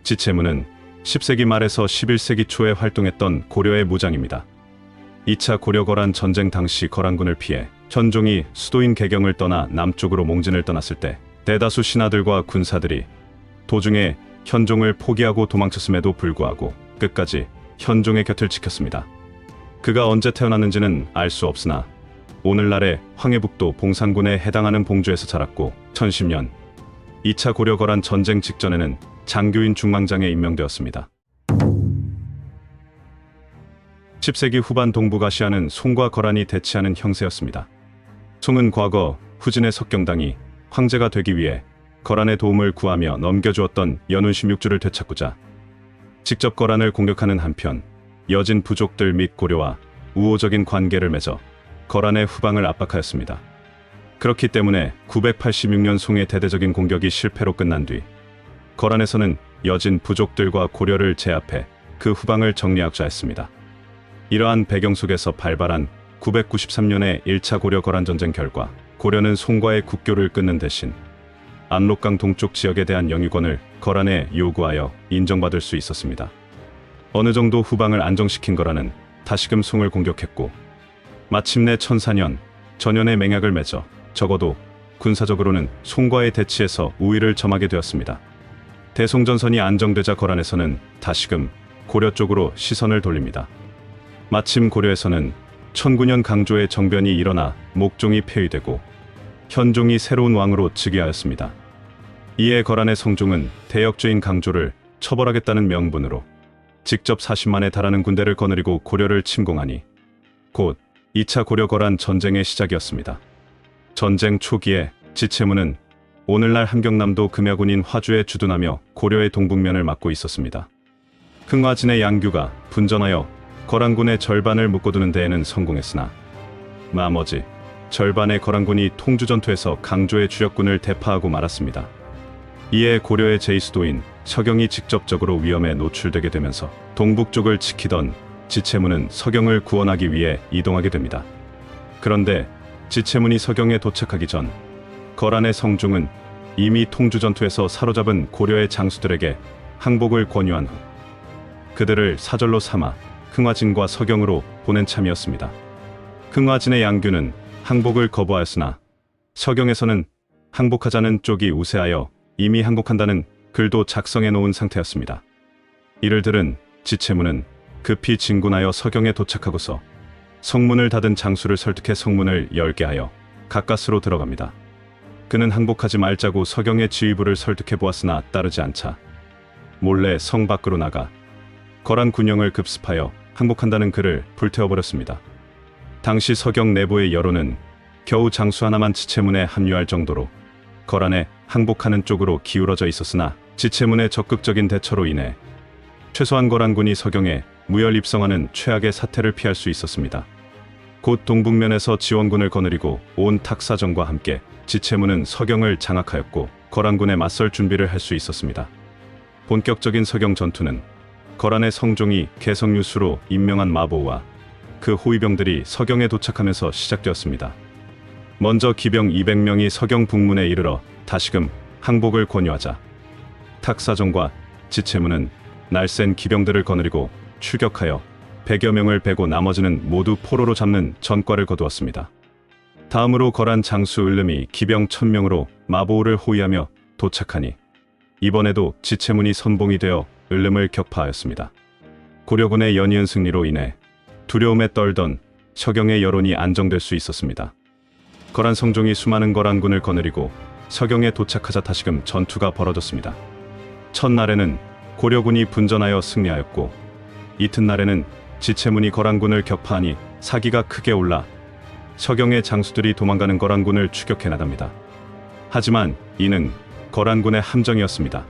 지체문은 10세기 말에서 11세기 초에 활동했던 고려의 무장입니다. 2차 고려-거란 전쟁 당시 거란군을 피해 현종이 수도인 개경을 떠나 남쪽으로 몽진을 떠났을 때 대다수 신하들과 군사들이 도중에 현종을 포기하고 도망쳤음에도 불구하고 끝까지 현종의 곁을 지켰습니다. 그가 언제 태어났는지는 알 수 없으나 오늘날의 황해북도 봉산군에 해당하는 봉주에서 자랐고 1010년 2차 고려-거란 전쟁 직전에는 장교인 중망장에 임명되었습니다. 10세기 후반 동북아시아는 송과 거란이 대치하는 형세였습니다. 송은 과거 후진의 석경당이 황제가 되기 위해 거란의 도움을 구하며 넘겨주었던 연운 16주를 되찾고자 직접 거란을 공격하는 한편 여진 부족들 및 고려와 우호적인 관계를 맺어 거란의 후방을 압박하였습니다. 그렇기 때문에 986년 송의 대대적인 공격이 실패로 끝난 뒤 거란에서는 여진 부족들과 고려를 제압해 그 후방을 정리하고자 했습니다. 이러한 배경 속에서 발발한 993년의 1차 고려-거란 전쟁 결과 고려는 송과의 국교를 끊는 대신 압록강 동쪽 지역에 대한 영유권을 거란에 요구하여 인정받을 수 있었습니다. 어느 정도 후방을 안정시킨 거란은 다시금 송을 공격했고 마침내 1004년 전연의 맹약을 맺어 적어도 군사적으로는 송과의 대치에서 우위를 점하게 되었습니다. 대송전선이 안정되자 거란에서는 다시금 고려 쪽으로 시선을 돌립니다. 마침 고려에서는 1009년 강조의 정변이 일어나 목종이 폐위되고 현종이 새로운 왕으로 즉위하였습니다. 이에 거란의 성종은 대역죄인 강조를 처벌하겠다는 명분으로 직접 40만에 달하는 군대를 거느리고 고려를 침공하니 곧 2차 고려-거란 전쟁의 시작이었습니다. 전쟁 초기에 지체문은 오늘날 함경남도 금야군인 화주에 주둔하며 고려의 동북면을 맡고 있었습니다. 흥화진의 양규가 분전하여 거란군의 절반을 묶어두는 데에는 성공했으나 나머지 절반의 거란군이 통주전투에서 강조의 주력군을 대파하고 말았습니다. 이에 고려의 제2수도인 서경이 직접적으로 위험에 노출되게 되면서 동북 쪽을 지키던 지체문은 서경을 구원하기 위해 이동하게 됩니다. 그런데 지체문이 서경에 도착하기 전 거란의 성종은 이미 통주전투에서 사로잡은 고려의 장수들에게 항복을 권유한 후 그들을 사절로 삼아 흥화진과 서경으로 보낸 참이었습니다. 흥화진의 양규는 항복을 거부하였으나 서경에서는 항복하자는 쪽이 우세하여 이미 항복한다는 글도 작성해 놓은 상태였습니다. 이를 들은 지체문은 급히 진군하여 서경에 도착하고서 성문을 닫은 장수를 설득해 성문을 열게 하여 가까스로 들어갑니다. 그는 항복하지 말자고 서경의 지휘부를 설득해 보았으나 따르지 않자 몰래 성 밖으로 나가 거란 군영을 급습하여 항복한다는 글을 불태워버렸습니다. 당시 서경 내부의 여론은 겨우 장수 하나만 지체문에 합류할 정도로 거란에 항복하는 쪽으로 기울어져 있었으나 지체문의 적극적인 대처로 인해 최소한 거란군이 서경에 무혈 입성하는 최악의 사태를 피할 수 있었습니다. 곧 동북면에서 지원군을 거느리고 온 탁사정과 함께 지체문은 서경을 장악하였고 거란군에 맞설 준비를 할 수 있었습니다. 본격적인 서경 전투는 거란의 성종이 개성유수로 임명한 마보우와 그 호위병들이 서경에 도착하면서 시작되었습니다. 먼저 기병 200명이 서경 북문에 이르러 다시금 항복을 권유하자 탁사정과 지체문은 날쌘 기병들을 거느리고 출격하여 100여 명을 베고 나머지는 모두 포로로 잡는 전과를 거두었습니다. 다음으로 거란 장수 을름이 기병 1000명으로 마보우를 호위하며 도착하니 이번에도 지체문이 선봉이 되어 을름을 격파하였습니다. 고려군의 연이은 승리로 인해 두려움에 떨던 서경의 여론이 안정될 수 있었습니다. 거란 성종이 수많은 거란군을 거느리고 서경에 도착하자 다시금 전투가 벌어졌습니다. 첫날에는 고려군이 분전하여 승리하였고 이튿날에는 지체문이 거란군을 격파하니 사기가 크게 올라 서경의 장수들이 도망가는 거란군을 추격해 나갑니다. 하지만 이는 거란군의 함정이었습니다.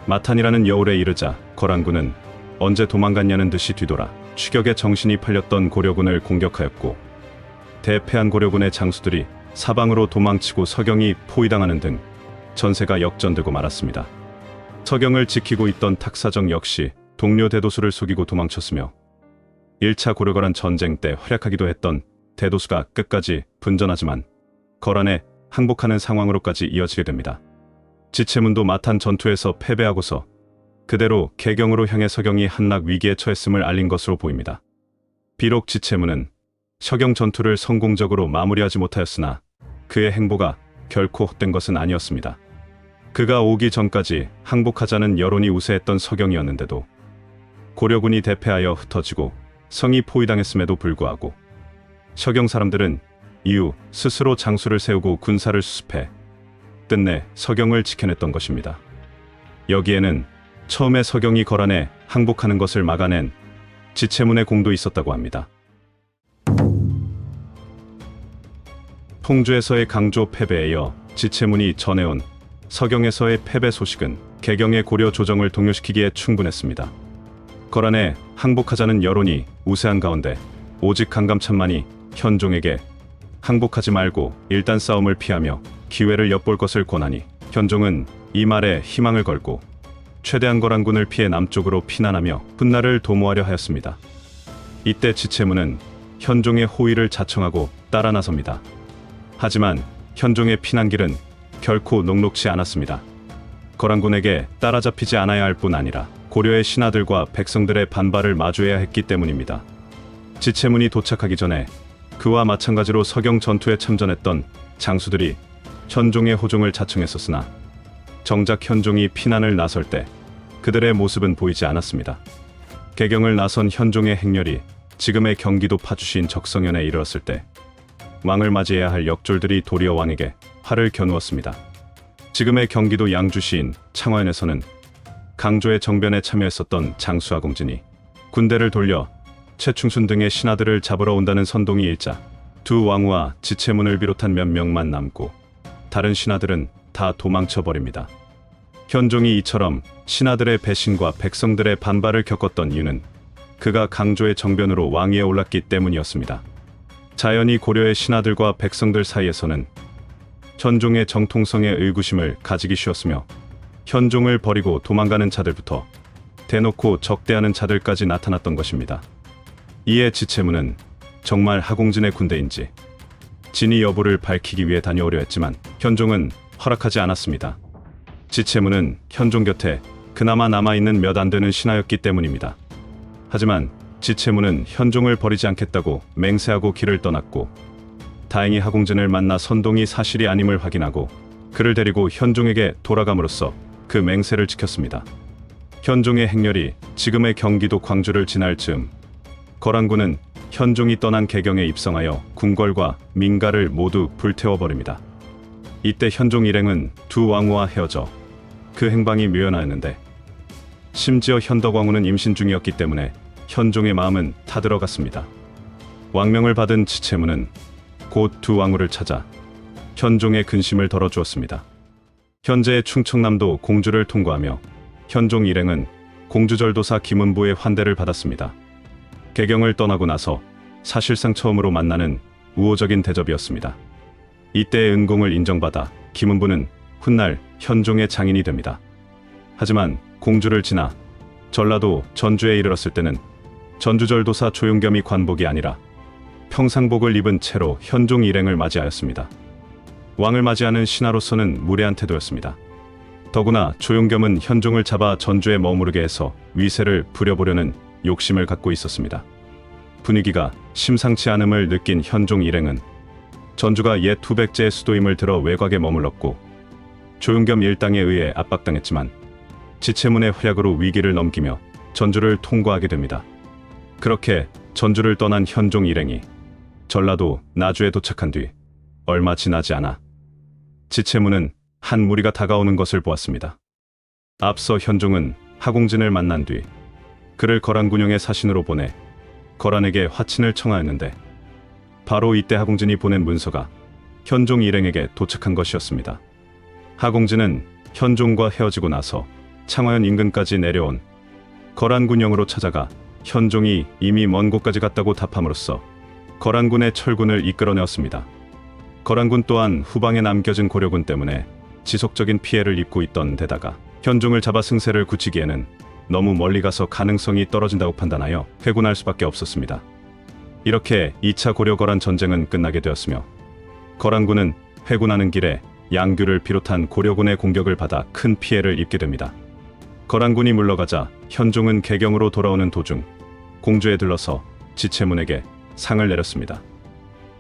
마탄이라는 여울에 이르자 거란군은 언제 도망갔냐는 듯이 뒤돌아 추격에 정신이 팔렸던 고려군을 공격하였고 대패한 고려군의 장수들이 사방으로 도망치고 서경이 포위당하는 등 전세가 역전되고 말았습니다. 서경을 지키고 있던 탁사정 역시 동료 대도수를 속이고 도망쳤으며 1차 고려-거란 전쟁 때 활약하기도 했던 대도수가 끝까지 분전하지만 거란에 항복하는 상황으로까지 이어지게 됩니다. 지체문도 마탄 전투에서 패배하고서 그대로 개경으로 향해 서경이 한락 위기에 처했음을 알린 것으로 보입니다. 비록 지체문은 서경 전투를 성공적으로 마무리하지 못하였으나 그의 행보가 결코 헛된 것은 아니었습니다. 그가 오기 전까지 항복하자는 여론이 우세했던 서경이었는데도 고려군이 대패하여 흩어지고 성이 포위당했음에도 불구하고 서경 사람들은 이후 스스로 장수를 세우고 군사를 수습해 끝내 서경을 지켜냈던 것입니다. 여기에는 처음에 서경이 거란에 항복하는 것을 막아낸 지체문의 공도 있었다고 합니다. 통주에서의 강조 패배에 이어 지체문이 전해온 서경에서의 패배 소식은 개경의 고려 조정을 동요시키기에 충분했습니다. 거란에 항복하자는 여론이 우세한 가운데 오직 강감찬만이 현종에게 항복하지 말고 일단 싸움을 피하며 기회를 엿볼 것을 권하니 현종은 이 말에 희망을 걸고 최대한 거란군을 피해 남쪽으로 피난하며 훗날을 도모하려 하였습니다. 이때 지체문은 현종의 호의를 자청하고 따라 나섭니다. 하지만 현종의 피난길은 결코 녹록지 않았습니다. 거란군에게 따라잡히지 않아야 할 뿐 아니라 고려의 신하들과 백성들의 반발을 마주해야 했기 때문입니다. 지체문이 도착하기 전에 그와 마찬가지로 서경 전투에 참전했던 장수들이 현종의 호종을 자청했었으나 정작 현종이 피난을 나설 때 그들의 모습은 보이지 않았습니다. 개경을 나선 현종의 행렬이 지금의 경기도 파주시인 적성현에 이르렀을 때 왕을 맞이해야 할 역졸들이 도리어 왕에게 활을 겨누었습니다. 지금의 경기도 양주시인 창화현에서는 강조의 정변에 참여했었던 장수와 공진이 군대를 돌려 최충순 등의 신하들을 잡으러 온다는 선동이 일자 두 왕후와 지체문을 비롯한 몇 명만 남고 다른 신하들은 다 도망쳐버립니다. 현종이 이처럼 신하들의 배신과 백성들의 반발을 겪었던 이유는 그가 강조의 정변으로 왕위에 올랐기 때문이었습니다. 자연히 고려의 신하들과 백성들 사이에서는 현종의 정통성에 의구심을 가지기 쉬웠으며 현종을 버리고 도망가는 자들부터 대놓고 적대하는 자들까지 나타났던 것입니다. 이에 지체문은 정말 하공진의 군대인지 진위 여부를 밝히기 위해 다녀오려 했지만 현종은 허락하지 않았습니다. 지체문은 현종 곁에 그나마 남아있는 몇 안 되는 신하였기 때문입니다. 하지만 지체문은 현종을 버리지 않겠다고 맹세하고 길을 떠났고 다행히 하공진을 만나 선동이 사실이 아님을 확인하고 그를 데리고 현종에게 돌아감으로써 그 맹세를 지켰습니다. 현종의 행렬이 지금의 경기도 광주를 지날 즈음 거란군은 현종이 떠난 개경에 입성하여 궁궐과 민가를 모두 불태워버립니다. 이때 현종 일행은 두 왕후와 헤어져 그 행방이 묘연하였는데 심지어 현덕왕후는 임신 중이었기 때문에 현종의 마음은 타들어갔습니다. 왕명을 받은 지체문은 곧 두 왕후를 찾아 현종의 근심을 덜어주었습니다. 현재의 충청남도 공주를 통과하며 현종 일행은 공주절도사 김은부의 환대를 받았습니다. 개경을 떠나고 나서 사실상 처음으로 만나는 우호적인 대접이었습니다. 이때의 은공을 인정받아 김은부는 훗날 현종의 장인이 됩니다. 하지만 공주를 지나 전라도 전주에 이르렀을 때는 전주절도사 조용겸이 관복이 아니라 평상복을 입은 채로 현종 일행을 맞이하였습니다. 왕을 맞이하는 신하로서는 무례한 태도였습니다. 더구나 조용겸은 현종을 잡아 전주에 머무르게 해서 위세를 부려보려는 욕심을 갖고 있었습니다. 분위기가 심상치 않음을 느낀 현종 일행은 전주가 옛 투백제의 수도임을 들어 외곽에 머물렀고 조용겸 일당에 의해 압박당했지만 지체문의 활약으로 위기를 넘기며 전주를 통과하게 됩니다. 그렇게 전주를 떠난 현종 일행이 전라도 나주에 도착한 뒤 얼마 지나지 않아 지체문은 한 무리가 다가오는 것을 보았습니다. 앞서 현종은 하공진을 만난 뒤 그를 거란군용의 사신으로 보내 거란에게 화친을 청하였는데 바로 이때 하공진이 보낸 문서가 현종 일행에게 도착한 것이었습니다. 하공진은 현종과 헤어지고 나서 창화현 인근까지 내려온 거란군용으로 찾아가 현종이 이미 먼 곳까지 갔다고 답함으로써 거란군의 철군을 이끌어내었습니다. 거란군 또한 후방에 남겨진 고려군 때문에 지속적인 피해를 입고 있던 데다가 현종을 잡아 승세를 굳히기에는 너무 멀리 가서 가능성이 떨어진다고 판단하여 회군할 수밖에 없었습니다. 이렇게 2차 고려-거란 전쟁은 끝나게 되었으며 거란군은 회군하는 길에 양규를 비롯한 고려군의 공격을 받아 큰 피해를 입게 됩니다. 거란군이 물러가자 현종은 개경으로 돌아오는 도중 공주에 들러서 지체문에게 상을 내렸습니다.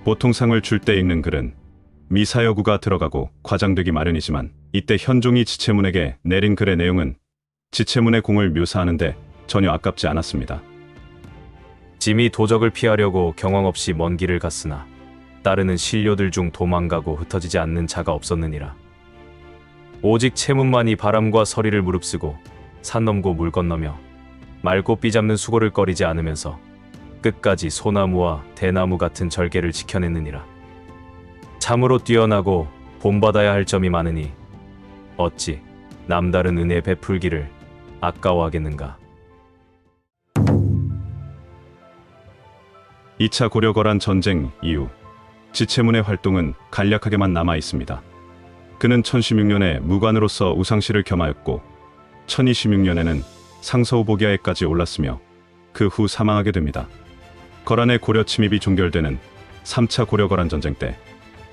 보통 상을 줄 때 읽는 글은 미사여구가 들어가고 과장되기 마련이지만 이때 현종이 지체문에게 내린 글의 내용은 지체문의 공을 묘사하는데 전혀 아깝지 않았습니다. 짐이 도적을 피하려고 경황 없이 먼 길을 갔으나 따르는 신료들 중 도망가고 흩어지지 않는 자가 없었느니라. 오직 채문만이 바람과 서리를 무릅쓰고 산 넘고 물 건너며 맑고 삐잡는 수고를 꺼리지 않으면서 끝까지 소나무와 대나무 같은 절개를 지켜냈느니라. 참으로 뛰어나고 본받아야 할 점이 많으니 어찌 남다른 은혜 베풀기를 아까워하겠는가. 2차 고려거란 전쟁 이후 지체문의 활동은 간략하게만 남아 있습니다. 그는 1016년에 무관으로서 우상시를 겸하였고 1026년에는 상서우보기하에까지 올랐으며 그 후 사망하게 됩니다. 거란의 고려 침입이 종결되는 3차 고려거란 전쟁 때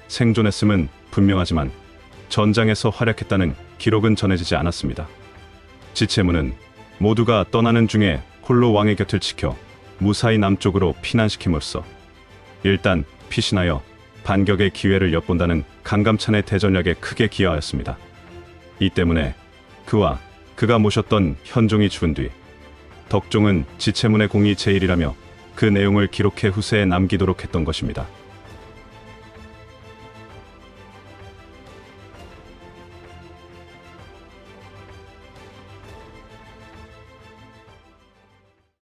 생존했음은 분명하지만 전장에서 활약했다는 기록은 전해지지 않았습니다. 지체문은 모두가 떠나는 중에 홀로 왕의 곁을 지켜 무사히 남쪽으로 피난시킴으로써 일단 피신하여 반격의 기회를 엿본다는 강감찬의 대전략에 크게 기여하였습니다. 이 때문에 그와 그가 모셨던 현종이 죽은 뒤 덕종은 지체문의 공이 제일이라며 그 내용을 기록해 후세에 남기도록 했던 것입니다.